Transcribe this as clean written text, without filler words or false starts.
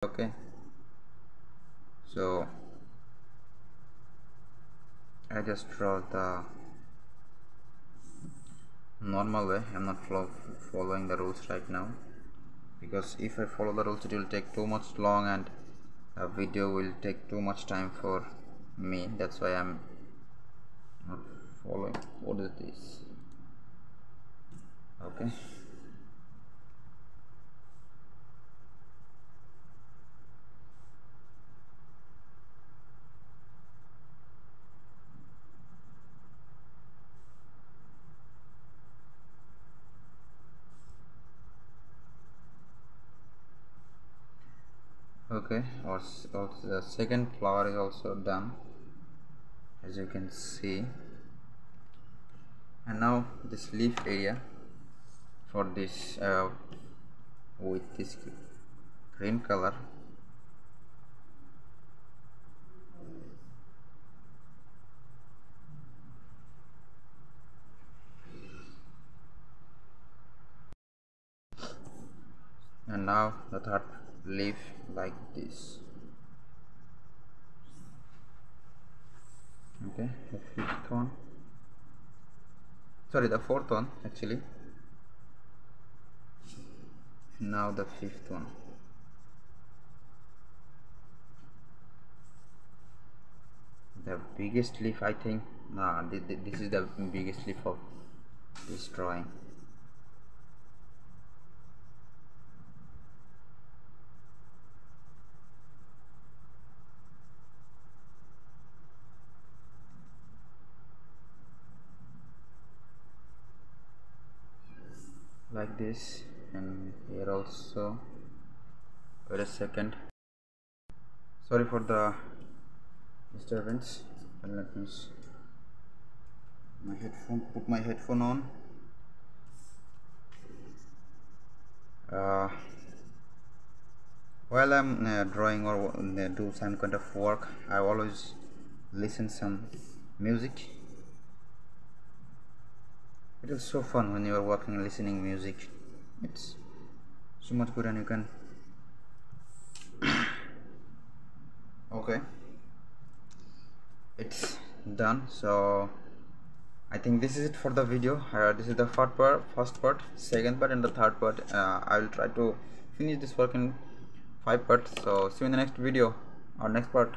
Okay, so I just draw the normal way. I'm not following the rules right now, because if I follow the rules it will take too much long and a video will take too much time for me. That's why I'm not following. What is this? Okay, okay, also the second flower is also done, as you can see. And now this leaf area for this with this green color, and now the third leaf like this. Okay, the fifth one, sorry, the fourth one actually. Now the fifth one. The biggest leaf, I think. Nah, this is the biggest leaf of this drawing. Like this, and here also. Wait a second, sorry for the disturbance. Let me put my headphone on. While I'm drawing or do some kind of work, I always listen some music. It is so fun when you are working and listening music. It's so much good, and you can okay, it's done. So I think this is it for the video. This is the first part, second part, and the third part. I will try to finish this work in 5 parts. So see you in the next video or next part.